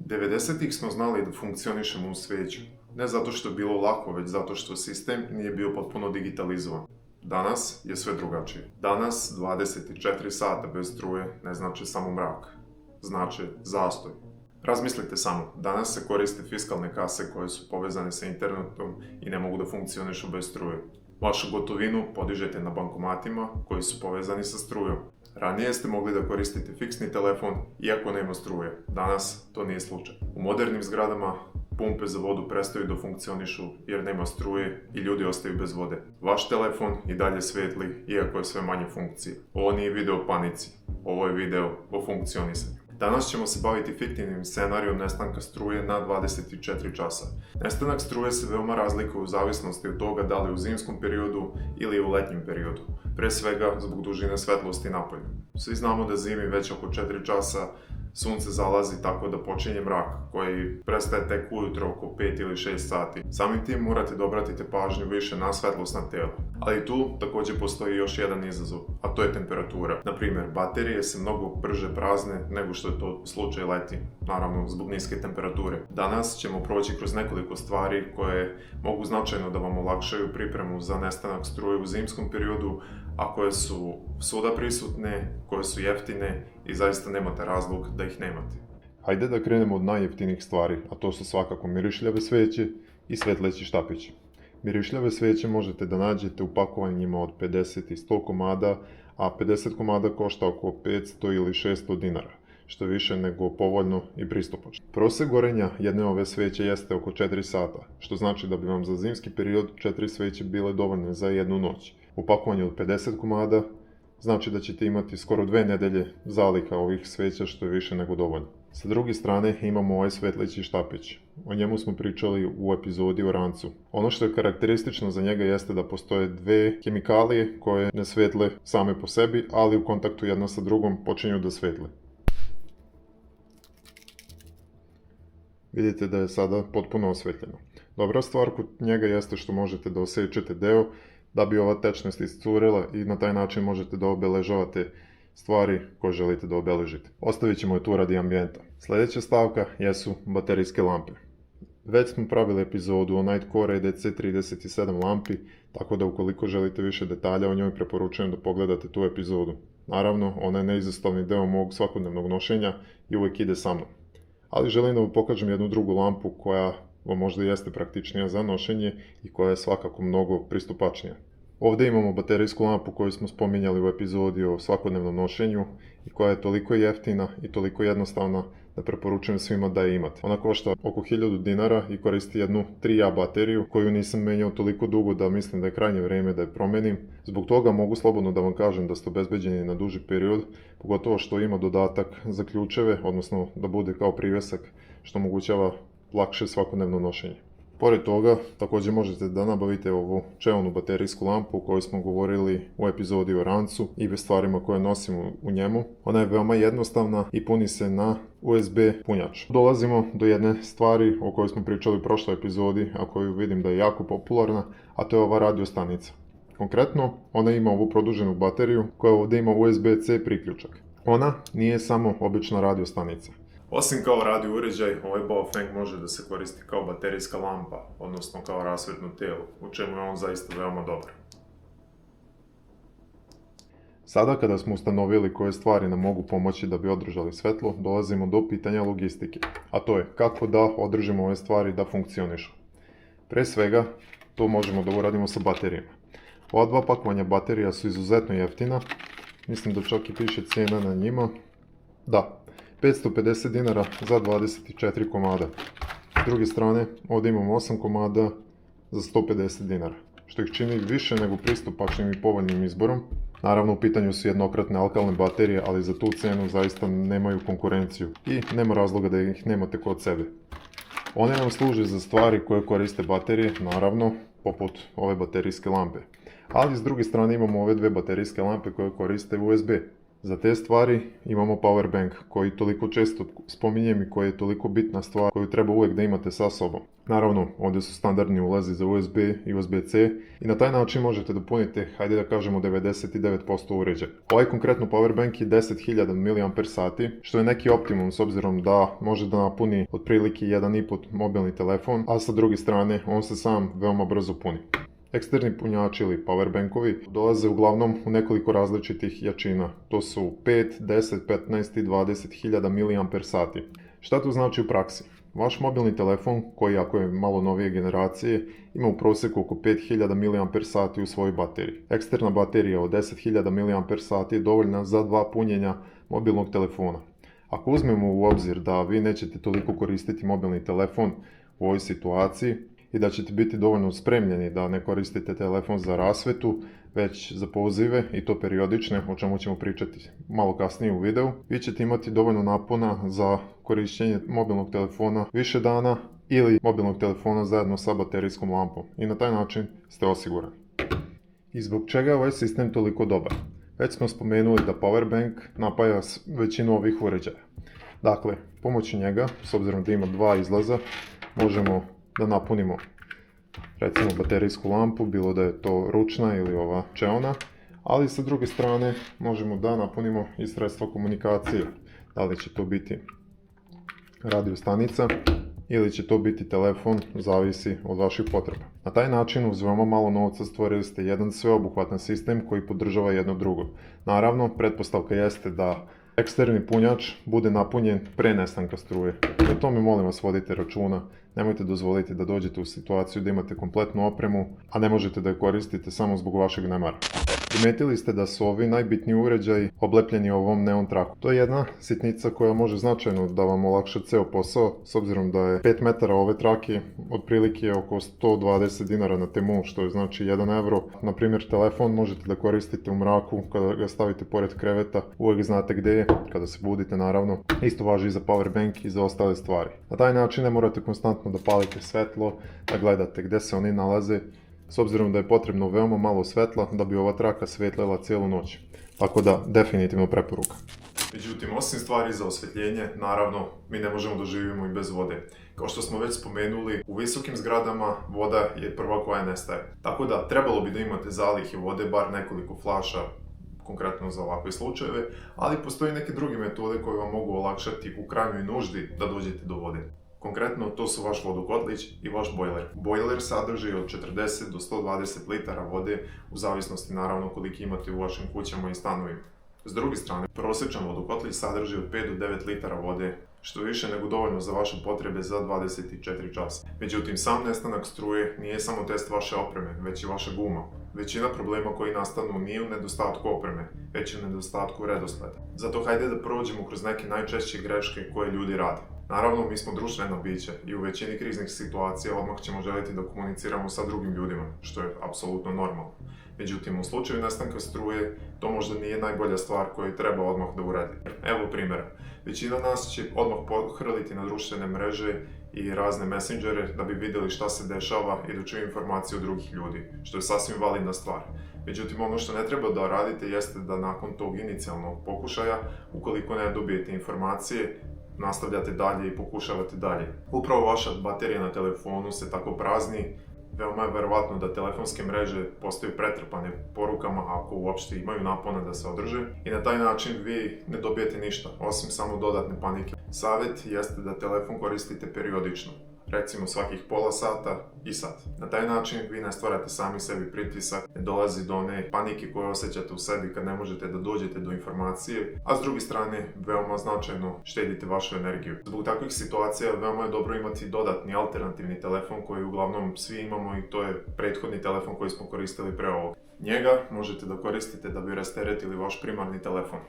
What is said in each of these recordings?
90-ih smo znali da funkcionišemo u svijeću. Ne zato što je bilo lako, već zato što sistem nije bio potpuno digitalizovan. Danas je sve drugačije. Danas 24 sata bez struje ne znači samo mrak. Znači zastoj. Razmislite samo, danas se koriste fiskalne kase koje su povezane sa internetom i ne mogu da funkcionišu bez struje. Vašu gotovinu podižete na bankomatima koji su povezani sa strujom. Ranije ste mogli da koristite fiksni telefon iako nema struje. Danas to nije slučaj. U modernim zgradama pumpe za vodu prestaju da funkcionišu jer nema struje i ljudi ostaju bez vode. Vaš telefon i dalje svijetli iako je sve manje funkcije. Ovo nije video o panici, ovo je video o funkcionisanju. Danas ćemo se baviti fiktivnim scenarijom nestanka struje na 24 časa. Nestanak struje se veoma razlikuje u zavisnosti od toga da li u zimskom periodu ili u letnjem periodu. Pre svega zbog dužine svetlosti napolju. Svi znamo da zimi već oko 4 časa sunce zalazi tako da počinje mrak, koji prestaje tek ujutro oko 5 ili 6 sati. Samim tim morate da obratite pažnju više na svetlost na telu. Ali tu također postoji još jedan izazov, a to je temperatura. Na primjer, baterije se mnogo brže prazne nego što je to slučaj leti, naravno zbog niske temperature. Danas ćemo proći kroz nekoliko stvari koje mogu značajno da vam olakšaju pripremu za nestanak struje u zimskom periodu, a koje su svuda prisutne, koje su jeftine i zaista nemate razlog da ih nemate. Hajde da krenemo od najjeftinijih stvari, a to su svakako mirišljave sveće i svetleći štapići. Mirišljave sveće možete da nađete u pakovanjima od 50 i 100 komada, a 50 komada košta oko 500 ili 600 dinara, što je više nego povoljno i pristupačno. Prosek gorenja jedne ove sveće jeste oko 4 sata, što znači da bi vam za zimski period 4 sveće bile dovoljne za jednu noć. U pakovanju od 50 komada znači da ćete imati skoro 2 nedelje zaliha ovih sveća, što je više nego dovoljno. Sa druge strane imamo ovaj svetleći štapić. O njemu smo pričali u epizodi o rancu. Ono što je karakteristično za njega jeste da postoje dve hemikalije koje ne svetle same po sebi, ali u kontaktu jedna sa drugom počinju da svetle. Vidite da je sada potpuno osvetljeno. Dobra stvar kod njega jeste što možete da osečete deo da bi ova tečnost iscurila i na taj način možete da obeležavate stvari koje želite da obeležite. Ostavit ćemo je tu radi ambijenta. Sljedeća stavka jesu baterijske lampe. Već smo pravili epizodu o Nightcore EDC37 lampi, tako da ukoliko želite više detalja o njoj preporučujem da pogledate tu epizodu. Naravno, ona je neizostavni deo mog svakodnevnog nošenja i uvijek ide sa mnom. Ali želim da vam pokažem jednu drugu lampu koja vam možda jeste praktičnija za nošenje i koja je svakako mnogo pristupačnija. Ovdje imamo baterijsku lampu koju smo spominjali u epizodi o svakodnevnom nošenju i koja je toliko jeftina i toliko jednostavna da preporučujem svima da je imate. Ona košta oko 1000 dinara i koristi jednu 3A bateriju koju nisam menjao toliko dugo da mislim da je krajnje vrijeme da je promenim. Zbog toga mogu slobodno da vam kažem da ste obezbeđeni na duži period, pogotovo što ima dodatak za ključeve, odnosno da bude kao privjesak što omogućava lakše svakodnevno nošenje. Pored toga, također možete da nabavite ovu čelnu baterijsku lampu o kojoj smo govorili u epizodi o rancu i stvarima koje nosimo u njemu. Ona je veoma jednostavna i puni se na USB punjač. Dolazimo do jedne stvari o kojoj smo pričali u prošloj epizodi, a koju vidim da je jako popularna, a to je ova radio stanica. Konkretno, ona ima ovu produženu bateriju koja ovdje ima USB-C priključak. Ona nije samo obična radio stanica. Osim kao radio uređaj, ovaj Baofeng može da se koristi kao baterijska lampa, odnosno kao rasvjetno tijelo, u čemu je on zaista veoma dobar. Sada kada smo ustanovili koje stvari nam mogu pomoći da bi održali svetlo, dolazimo do pitanja logistike, a to je kako da održimo ove stvari da funkcionišu. Pre svega, to možemo da uradimo sa baterijama. Ova dva pakovanja baterija su izuzetno jeftina, mislim da čak i piše cijena na njima. Da, 550 dinara za 24 komada. S druge strane, ovdje imamo 8 komada za 150 dinara, što ih čini više nego pristupačnim i povoljnim izborom. Naravno, u pitanju su jednokratne alkalne baterije, ali za tu cenu zaista nemaju konkurenciju i nema razloga da ih nemate kod sebe. One nam služe za stvari koje koriste baterije, naravno, poput ove baterijske lampe. Ali s druge strane imamo ove dve baterijske lampe koje koriste USB. Za te stvari imamo powerbank koji toliko često spominjem i koji je toliko bitna stvar koju treba uvijek da imate sa sobom. Naravno, ovdje su standardni ulazi za USB i USB-C i na taj način možete dopuniti, hajde da kažemo 99% uređaja. Ovaj konkretno powerbank je 10.000 mAh, što je neki optimum s obzirom da može da napuni otprilike 1,5 mobilni telefon, a sa druge strane on se sam veoma brzo puni. Eksterni punjači ili powerbankovi dolaze uglavnom u nekoliko različitih jačina. To su 5, 10, 15 i 20.000 mAh. Šta to znači u praksi? Vaš mobilni telefon, koji ako je malo novije generacije, ima u prosjeku oko 5.000 mAh u svojoj bateriji. Eksterna baterija od 10.000 mAh je dovoljna za 2 punjenja mobilnog telefona. Ako uzmemo u obzir da vi nećete toliko koristiti mobilni telefon u ovoj situaciji i da ćete biti dovoljno spremljeni da ne koristite telefon za rasvetu, već za pozive i to periodične, o čemu ćemo pričati malo kasnije u videu, vi ćete imati dovoljno napona za korištenje mobilnog telefona više dana ili mobilnog telefona zajedno sa baterijskom lampom i na taj način ste osigurani. I zbog čega je ovaj sistem toliko dobar? Već smo spomenuli da powerbank napaja većinu ovih uređaja. Dakle, pomoću njega, s obzirom da ima 2 izlaza, možemo da napunimo recimo baterijsku lampu, bilo da je to ručna ili ova čeona, ali sa druge strane možemo da napunimo i sredstva komunikacije. Da li će to biti radio stanica ili će to biti telefon, zavisi od vaših potreba. Na taj način uz veoma malo novca stvorili ste jedan sveobuhvatan sistem koji podržava jedno drugo. Naravno, pretpostavka jeste da eksterni punjač bude napunjen pre nestanka struje. O tome molim vas vodite računa. Nemojte dozvoliti da dođete u situaciju da imate kompletnu opremu, a ne možete da je koristite samo zbog vašeg nemara. Primetili ste da su ovi najbitniji uređaji oblepljeni ovom neon trakom. To je jedna sitnica koja može značajno da vam olakša ceo posao, s obzirom da je 5 metara ove trake otprilike oko 120 dinara na Temu, što je znači 1 euro. Na primjer, telefon možete da koristite u mraku kada ga stavite pored kreveta, uvijek znate gdje je, kada se budite naravno. Isto važi i za powerbank i za ostale stvari. Na taj način ne morate konstantno da palite svetlo, da gledate gdje se oni nalaze, s obzirom da je potrebno veoma malo svetla da bi ova traka svetlila cijelu noć. Tako da, definitivno preporuka. Međutim, osim stvari za osvjetljenje, naravno, mi ne možemo da živimo i bez vode. Kao što smo već spomenuli, u visokim zgradama voda je prva koja nestaje. Tako da, trebalo bi da imate zalihe vode, bar nekoliko flaša, konkretno za ovakve slučajeve, ali postoji neke druge metode koje vam mogu olakšati u krajnjoj nuždi da dođete do vode. Konkretno, to su vaš vodokotlić i vaš bojler. Bojler sadrži od 40 do 120 litara vode, u zavisnosti naravno koliko imate u vašim kućama i stanovima. S druge strane, prosječan vodokotlić sadrži od 5 do 9 litara vode, što je više nego dovoljno za vaše potrebe za 24 časa. Međutim, sam nestanak struje nije samo test vaše opreme, već i vaša guma. Većina problema koji nastanu nije u nedostatku opreme, već u nedostatku redosleda. Zato hajde da prođemo kroz neke najčešće greške koje ljudi rade. Naravno, mi smo društvena bića i u većini kriznih situacija odmah ćemo želiti da komuniciramo sa drugim ljudima, što je apsolutno normalno. Međutim, u slučaju nestanka struje, to možda nije najbolja stvar koju treba odmah da uradi. Evo primjera. Većina nas će odmah pohrliti na društvene mreže i razne messengere da bi vidjeli šta se dešava i da čuju informacije od drugih ljudi, što je sasvim validna stvar. Međutim, ono što ne treba da radite jeste da nakon tog inicijalnog pokušaja, ukoliko ne dobijete informacije, nastavljate dalje i pokušavate dalje. Upravo vaša baterija na telefonu se tako prazni, veoma je verovatno da telefonske mreže postaju pretrpane porukama ako uopšte imaju napona da se održe i na taj način vi ne dobijete ništa, osim samo dodatne panike. Savjet jeste da telefon koristite periodično, recimo svakih pola sata i sat. Na taj način vi ne stvarate sami sebi pritisak, ne dolazi do one panike koje osjećate u sebi kad ne možete da dođete do informacije, a s druge strane veoma značajno štedite vašu energiju. Zbog takvih situacija veoma je dobro imati dodatni alternativni telefon koji uglavnom svi imamo i to je prethodni telefon koji smo koristili pre ovog. Njega možete da koristite da bi rasteretili vaš primarni telefon.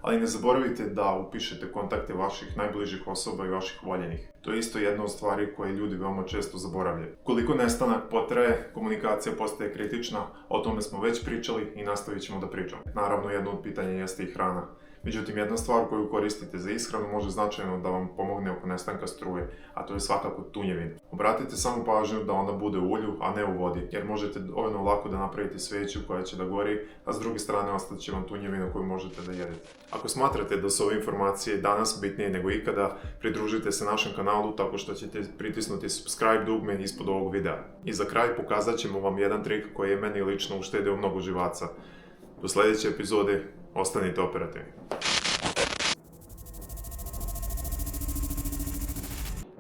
Ali ne zaboravite da upišete kontakte vaših najbližih osoba i vaših voljenih. To je isto jedna od stvari koje ljudi veoma često zaboravljaju. Koliko nestanak potraje, komunikacija postaje kritična, o tome smo već pričali i nastavit ćemo da pričamo. Naravno, jedno od pitanja jeste i hrana. Međutim, jedna stvar koju koristite za ishranu može značajno da vam pomogne oko nestanka struje, a to je svakako tunjevina. Obratite samo pažnju da ona bude u ulju, a ne u vodi, jer možete dovoljno lako da napravite sveću koja će da gori, a s druge strane ostaće vam tunjevina koju možete da jedete. Ako smatrate da su ove informacije danas bitnije nego ikada, pridružite se našem kanalu tako što ćete pritisnuti subscribe dugme ispod ovog videa. I za kraj pokazat ćemo vam jedan trik koji je meni lično uštedeo mnogo živaca. Do sljedeće epizode, ostanite operativni.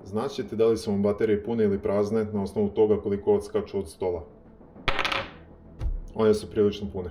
Znaćete da li su vam baterije pune ili prazne na osnovu toga koliko odskaču od stola. One su prilično pune.